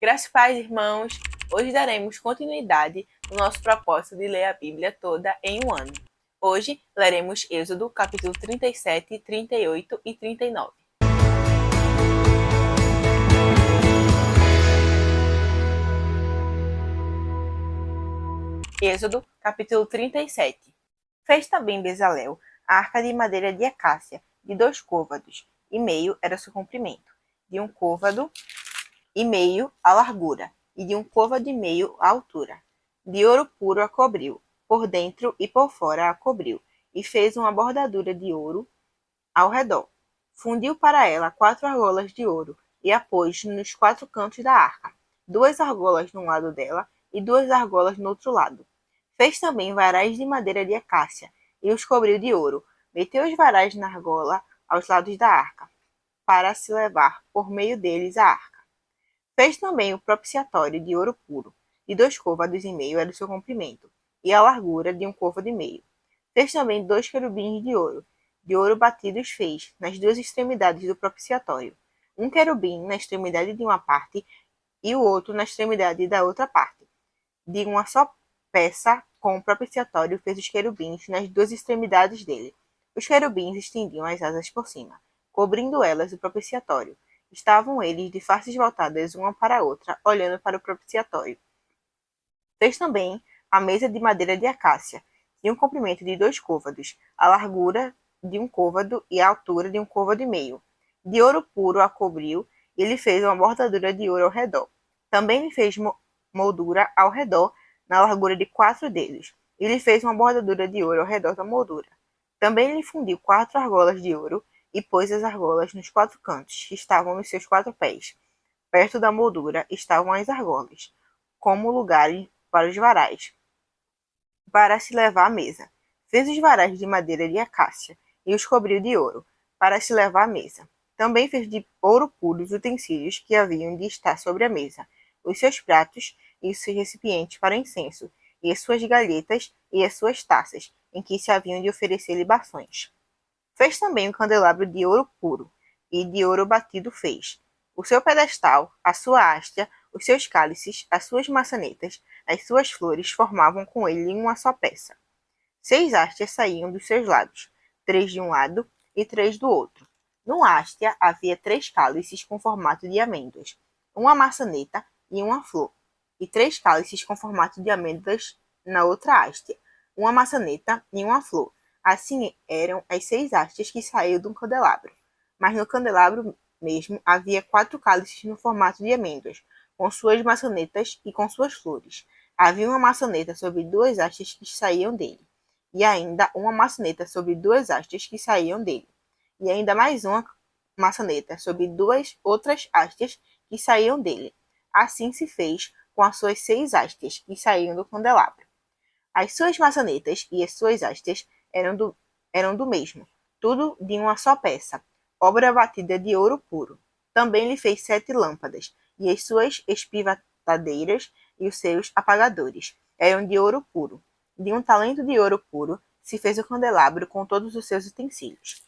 Graças e paz, irmãos! Hoje daremos continuidade no nosso propósito de ler a Bíblia toda em um ano. Hoje leremos Êxodo, capítulo 37, 38 e 39. Êxodo, capítulo 37. Fez também Bezalel a arca de madeira de acácia, de 2 côvados, e meio era seu comprimento, de 1 côvado e meio a largura, e de 1 côvado e meio a altura. De ouro puro a cobriu, por dentro e por fora a cobriu, e fez uma bordadura de ouro ao redor. Fundiu para ela 4 argolas de ouro, e a pôs nos 4 cantos da arca, 2 argolas num lado dela, e 2 argolas no outro lado. Fez também varais de madeira de acácia, e os cobriu de ouro. Meteu os varais na argola aos lados da arca, para se levar por meio deles a arca. Fez também o propiciatório de ouro puro, de 2 côvados e meio era o seu comprimento, e a largura de 1 côvado e meio. Fez também 2 querubins de ouro batido os fez, nas 2 extremidades do propiciatório, um querubim na extremidade de uma parte e o outro na extremidade da outra parte. De uma só peça com o propiciatório fez os querubins nas 2 extremidades dele. Os querubins estendiam as asas por cima, cobrindo elas o propiciatório. Estavam eles de faces voltadas uma para a outra, olhando para o propiciatório. Fez também a mesa de madeira de acácia, de um comprimento de 2 côvados, a largura de 1 côvado e a altura de 1 côvado e meio. De ouro puro a cobriu, e lhe fez uma bordadura de ouro ao redor. Também lhe fez moldura ao redor, na largura de 4 dedos, e lhe fez uma bordadura de ouro ao redor da moldura. Também lhe fundiu 4 argolas de ouro, e pôs as argolas nos 4 cantos, que estavam nos seus 4 pés. Perto da moldura estavam as argolas, como lugares para os varais, para se levar à mesa. Fez os varais de madeira de acácia, e os cobriu de ouro, para se levar à mesa. Também fez de ouro puro os utensílios que haviam de estar sobre a mesa, os seus pratos e os seus recipientes para incenso, e as suas galhetas e as suas taças, em que se haviam de oferecer libações. Fez também um candelabro de ouro puro, e de ouro batido fez. O seu pedestal, a sua haste, os seus cálices, as suas maçanetas, as suas flores formavam com ele uma só peça. 6 hastes saíam dos seus lados, 3 de um lado e 3 do outro. No haste havia 3 cálices com formato de amêndoas, uma maçaneta e uma flor, e 3 cálices com formato de amêndoas na outra haste, uma maçaneta e uma flor. Assim eram as 6 hastes que saíam do candelabro. Mas no candelabro mesmo havia 4 cálices no formato de amêndoas, com suas maçanetas e com suas flores. Havia uma maçaneta sobre 2 hastes que saíam dele, e ainda uma maçaneta sobre 2 hastes que saíam dele, e ainda mais uma maçaneta sobre 2 outras hastes que saíam dele. Assim se fez com as suas 6 hastes que saíam do candelabro. As suas maçanetas e as suas hastes eram do mesmo, tudo de uma só peça, obra batida de ouro puro. Também lhe fez 7 lâmpadas, e as suas espivatadeiras e os seus apagadores eram de ouro puro. De um talento de ouro puro se fez o candelabro com todos os seus utensílios.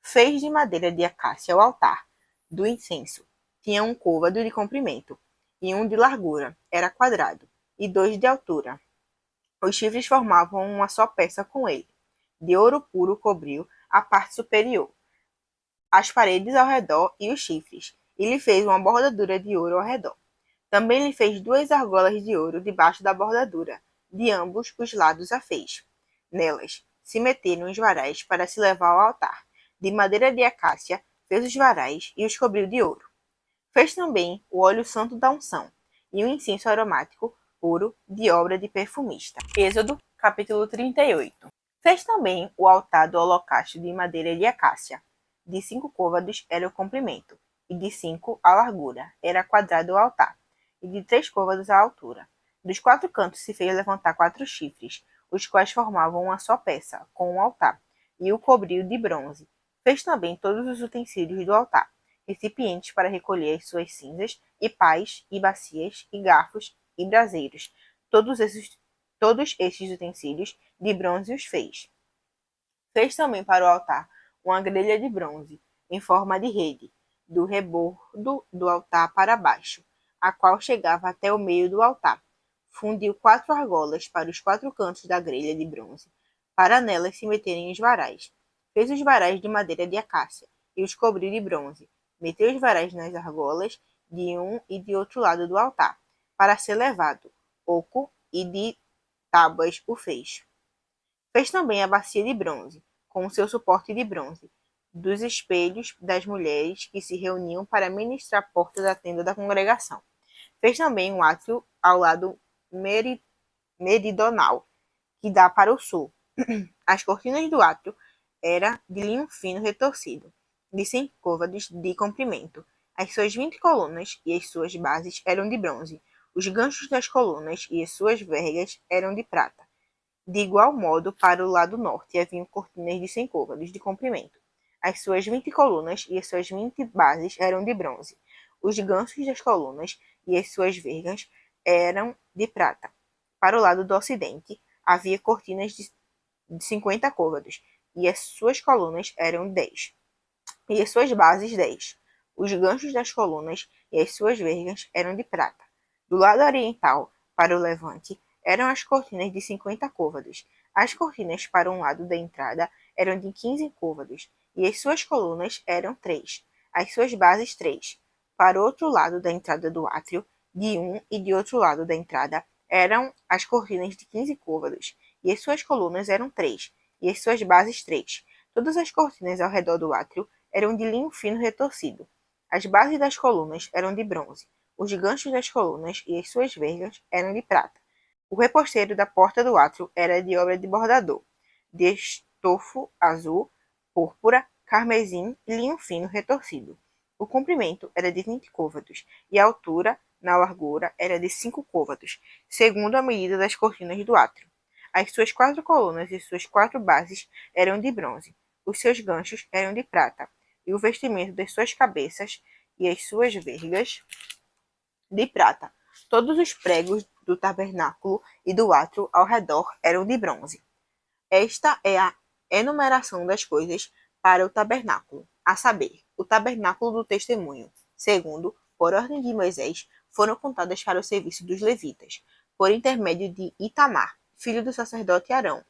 Fez de madeira de acácia o altar do incenso. Tinha 1 côvado de comprimento e 1 de largura, era quadrado, e 2 de altura. Os chifres formavam uma só peça com ele. De ouro puro cobriu a parte superior, as paredes ao redor e os chifres, e lhe fez uma bordadura de ouro ao redor. Também lhe fez 2 argolas de ouro debaixo da bordadura, de ambos os lados a fez. Nelas se meteram os varais para se levar ao altar. De madeira de acácia fez os varais e os cobriu de ouro. Fez também o óleo santo da unção, e o incenso aromático puro de obra de perfumista. Êxodo, capítulo 38. Fez também o altar do holocausto de madeira de acácia. De 5 côvados era o comprimento, e de 5 a largura, era quadrado o altar, e de 3 côvados a altura. Dos 4 cantos se fez levantar 4 chifres, os quais formavam uma só peça, com o altar, e o cobriu de bronze. Fez também todos os utensílios do altar, recipientes para recolher as suas cinzas, e pás, e bacias, e garfos, e braseiros. Todos estes utensílios de bronze os fez. Fez também para o altar uma grelha de bronze, em forma de rede, do rebordo do altar para baixo. a qual chegava até o meio do altar. Fundiu 4 argolas para os 4 cantos da grelha de bronze, para nelas se meterem os varais. Fez os varais de madeira de acácia e os cobriu de bronze. Meteu os varais nas argolas de um e de outro lado do altar, para ser levado. Oco e de tábuas o fez. Fez também a bacia de bronze, com o seu suporte de bronze, dos espelhos das mulheres que se reuniam para ministrar a porta da tenda da congregação. Fez também um átrio ao lado meridional, que dá para o sul. As cortinas do átrio eram de linho fino retorcido, de 100 côvados de comprimento. As suas 20 colunas e as suas bases eram de bronze. Os ganchos das colunas e as suas vergas eram de prata. De igual modo, para o lado norte haviam cortinas de 100 côvados de comprimento. As suas 20 colunas e as suas 20 bases eram de bronze. Os ganchos das colunas e as suas vergas eram de prata. Para o lado do ocidente havia cortinas de 50 côvados, e as suas colunas eram 10, e as suas bases 10. Os ganchos das colunas e as suas vergas eram de prata. Do lado oriental, para o levante, eram as cortinas de 50 côvados. As cortinas para um lado da entrada eram de 15 côvados, e as suas colunas eram 3, as suas bases 3. Para o outro lado da entrada do átrio, de um e de outro lado da entrada, eram as cortinas de 15 côvados, e as suas colunas eram 3, e as suas bases 3. Todas as cortinas ao redor do átrio eram de linho fino retorcido. As bases das colunas eram de bronze. Os ganchos das colunas e as suas vergas eram de prata. O reposteiro da porta do átrio era de obra de bordador, de estofo azul, púrpura, carmesim e linho fino retorcido. O comprimento era de 20 côvados e a altura, na largura, era de 5 côvados, segundo a medida das cortinas do átrio. As suas 4 colunas e suas 4 bases eram de bronze. Os seus ganchos eram de prata, e o vestimento das suas cabeças e as suas vergas de prata. Todos os pregos do tabernáculo e do átrio ao redor eram de bronze. Esta é a enumeração das coisas para o tabernáculo, a saber, o tabernáculo do testemunho, segundo, por ordem de Moisés, foram contadas para o serviço dos levitas, por intermédio de Itamar, filho do sacerdote Arão.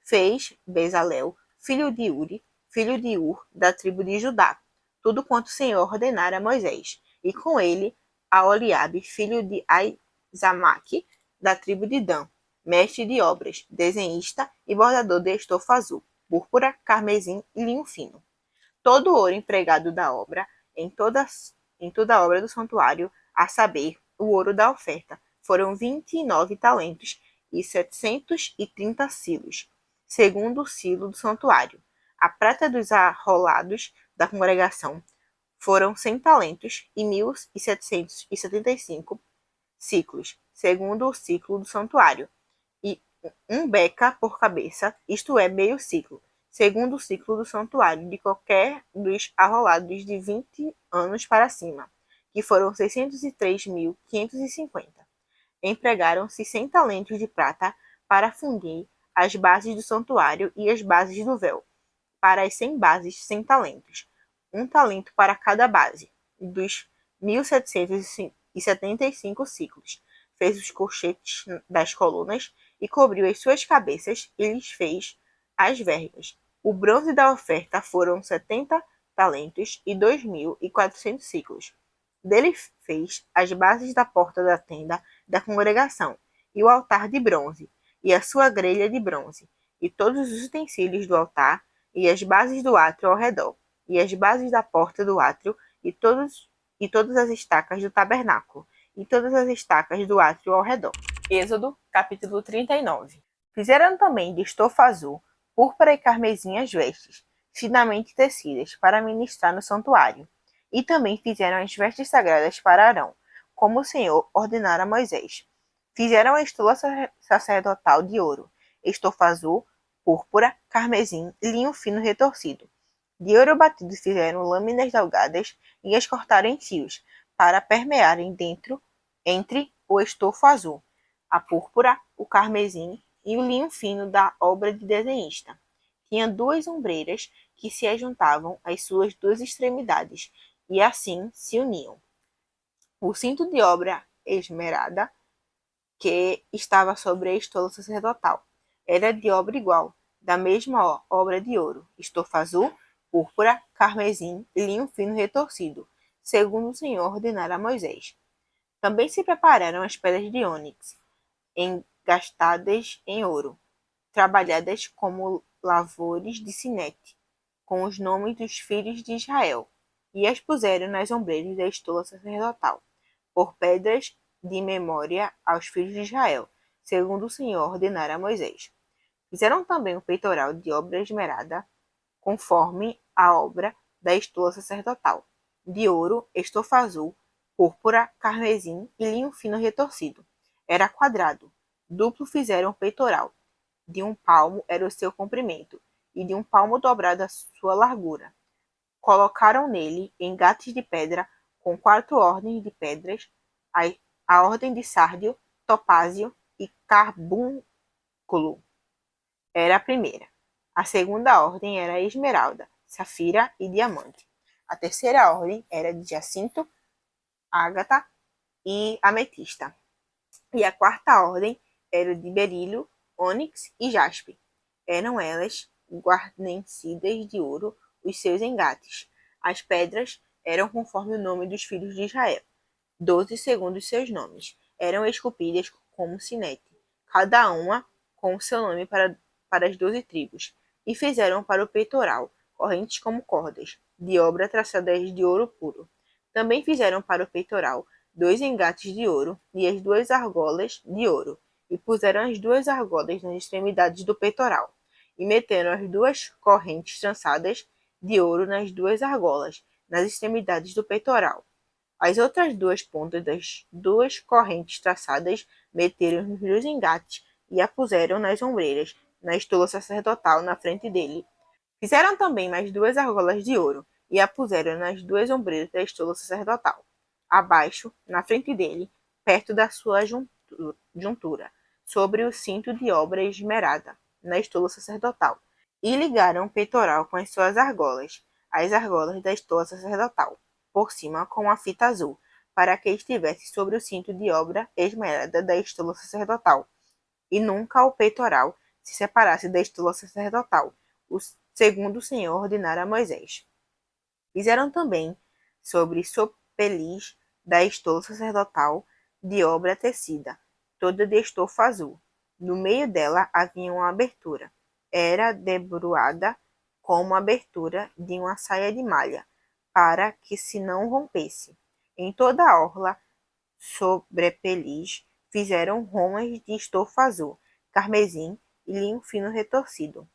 Fez Bezalel, filho de Uri, filho de Ur, da tribo de Judá, tudo quanto o Senhor ordenara a Moisés, e com ele a Oliabe, filho de Aizamaque, da tribo de Dan, mestre de obras, desenhista e bordador de estofa azul, púrpura, carmesim e linho fino. Todo o ouro empregado da obra, em toda a obra do santuário, a saber, o ouro da oferta, foram 29 talentos e 730 silos, segundo o silo do santuário. A prata dos arrolados da congregação foram 100 talentos e 1.775 ciclos, segundo o ciclo do santuário, e um beca por cabeça, isto é, meio ciclo, segundo o ciclo do santuário, de qualquer dos arrolados de 20 anos para cima, que foram 603.550. Empregaram-se 100 talentos de prata para fundir as bases do santuário e as bases do véu. Para as 100 bases, 100 talentos, um talento para cada base, dos 1.775 ciclos. Fez os colchetes das colunas e cobriu as suas cabeças e lhes fez as vergas. O bronze da oferta foram 70 talentos e 2.400 ciclos. Dele fez as bases da porta da tenda da congregação, e o altar de bronze, e a sua grelha de bronze, e todos os utensílios do altar, e as bases do átrio ao redor, e as bases da porta do átrio, e todas as estacas do tabernáculo, e todas as estacas do átrio ao redor. Êxodo, capítulo 39. Fizeram também de estofa azul, púrpura e carmesim as vestes, finamente tecidas, para ministrar no santuário. E também fizeram as vestes sagradas para Arão, como o Senhor ordenara a Moisés. Fizeram a estola sacerdotal de ouro, estofa azul, púrpura, carmesim e linho fino retorcido. De ouro batido fizeram lâminas delgadas e as cortaram em fios, para permearem entre o estofo azul, a púrpura, o carmesim e o linho fino da obra de desenhista. Tinha 2 ombreiras que se ajuntavam às suas 2 extremidades, e assim se uniam. O cinto de obra esmerada, que estava sobre a estola sacerdotal, era de obra igual, da mesma obra de ouro, estofa azul, púrpura, carmesim e linho fino retorcido, segundo o Senhor ordenara a Moisés. Também se prepararam as pedras de ônix, engastadas em ouro, trabalhadas como lavores de sinete, com os nomes dos filhos de Israel, e as puseram nas ombreiras da estola sacerdotal, por pedras de memória aos filhos de Israel, segundo o Senhor ordenara a Moisés. Fizeram também o peitoral de obra esmerada, conforme a obra da estola sacerdotal, de ouro, estofa azul, púrpura, carmesim e linho fino retorcido. Era quadrado. Duplo fizeram o peitoral. De 1 palmo era o seu comprimento, e de 1 palmo dobrado a sua largura. Colocaram nele engates de pedra com 4 ordens de pedras, a ordem de sárdio, topázio e carbúnculo era a primeira. A segunda ordem era esmeralda, safira e diamante. A terceira ordem era de jacinto, ágata e ametista. E a quarta ordem era de berilo, ônix e jaspe. Eram elas guarnecidas de ouro os seus engates. As pedras eram conforme o nome dos filhos de Israel, 12 segundo os seus nomes. Eram esculpidas como sinete, cada uma com o seu nome para as 12 tribos. E fizeram para o peitoral correntes como cordas, de obra traçadas de ouro puro. Também fizeram para o peitoral 2 engates de ouro e as 2 argolas de ouro, e puseram as 2 argolas nas extremidades do peitoral, e meteram as 2 correntes trançadas de ouro nas 2 argolas, nas extremidades do peitoral. As outras 2 pontas das 2 correntes traçadas meteram nos 2 engates e a puseram nas ombreiras, na estola sacerdotal na frente dele. Fizeram também mais 2 argolas de ouro e a puseram nas 2 ombreiras da estola sacerdotal, abaixo, na frente dele, perto da sua juntura, sobre o cinto de obra esmerada, na estola sacerdotal, e ligaram o peitoral com as suas argolas, as argolas da estola sacerdotal, por cima com a fita azul, para que estivesse sobre o cinto de obra esmerada da estola sacerdotal, e nunca o peitoral se separasse da estola sacerdotal, segundo o Senhor ordenara a Moisés. Fizeram também sobre sopelis da estola sacerdotal de obra tecida, toda de estofa azul. No meio dela havia uma abertura. Era debruada como a abertura de uma saia de malha, para que se não rompesse. Em toda a orla sobrepelis fizeram romas de estofa azul, carmesim e linho fino retorcido.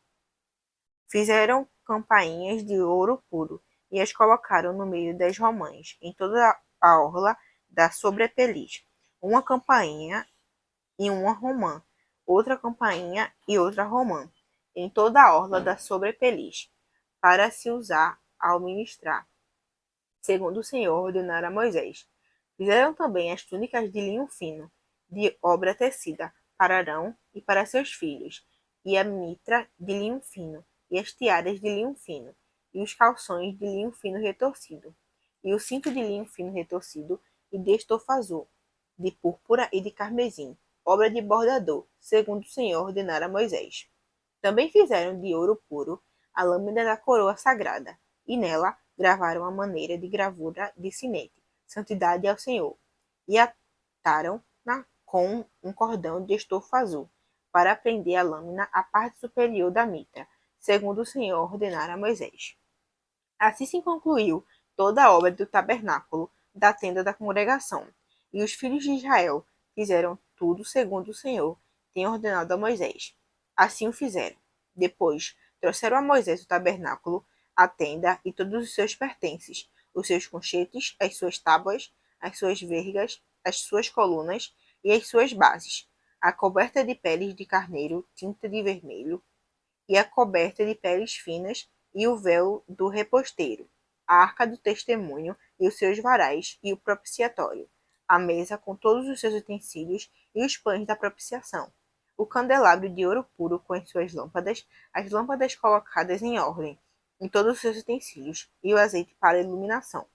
Fizeram campainhas de ouro puro e as colocaram no meio das romãs, em toda a orla da sobrepeliz. Uma campainha e uma romã, outra campainha e outra romã, em toda a orla da sobrepeliz, para se usar ao ministrar, segundo o Senhor ordenara a Moisés. Fizeram também as túnicas de linho fino, de obra tecida, para Arão e para seus filhos, e a mitra de linho fino, e as tiaras de linho fino, e os calções de linho fino retorcido, e o cinto de linho fino retorcido, e de estofa azul, de púrpura e de carmesim, obra de bordador, segundo o Senhor ordenara a Moisés. Também fizeram de ouro puro a lâmina da coroa sagrada, e nela gravaram a maneira de gravura de sinete, santidade ao Senhor, e ataram-na com um cordão de estofa azul, para prender a lâmina à parte superior da mitra, segundo o Senhor ordenara a Moisés. Assim se concluiu toda a obra do tabernáculo da tenda da congregação, e os filhos de Israel fizeram tudo segundo o Senhor tinha ordenado a Moisés. Assim o fizeram. Depois trouxeram a Moisés o tabernáculo, a tenda e todos os seus pertences, os seus conchetes, as suas tábuas, as suas vergas, as suas colunas e as suas bases, a coberta de peles de carneiro tinta de vermelho, e a coberta de peles finas e o véu do reposteiro, a arca do testemunho e os seus varais e o propiciatório, a mesa com todos os seus utensílios e os pães da propiciação, o candelabro de ouro puro com as suas lâmpadas, as lâmpadas colocadas em ordem, em todos os seus utensílios, e o azeite para iluminação.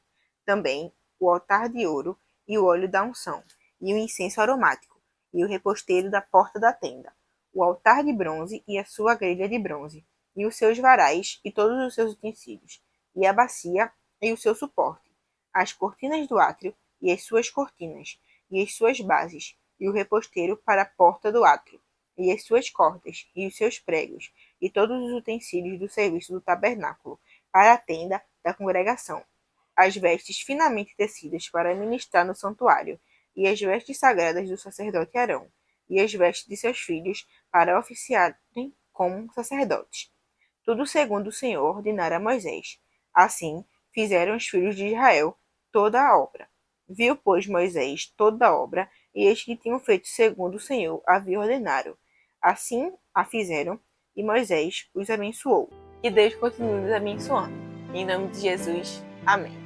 Também o altar de ouro e o óleo da unção, e o incenso aromático, e o reposteiro da porta da tenda, o altar de bronze e a sua grelha de bronze, e os seus varais e todos os seus utensílios, e a bacia e o seu suporte, as cortinas do átrio e as suas cortinas, e as suas bases, e o reposteiro para a porta do átrio, e as suas cordas, e os seus pregos, e todos os utensílios do serviço do tabernáculo, para a tenda da congregação, as vestes finamente tecidas para ministrar no santuário, e as vestes sagradas do sacerdote Arão, e as vestes de seus filhos para oficiarem como sacerdotes. Tudo segundo o Senhor ordenara a Moisés. Assim fizeram os filhos de Israel toda a obra. Viu, pois, Moisés toda a obra, e eis que tinham feito segundo o Senhor havia ordenado. Assim a fizeram, e Moisés os abençoou. Que Deus continue nos abençoando. Em nome de Jesus. Amém.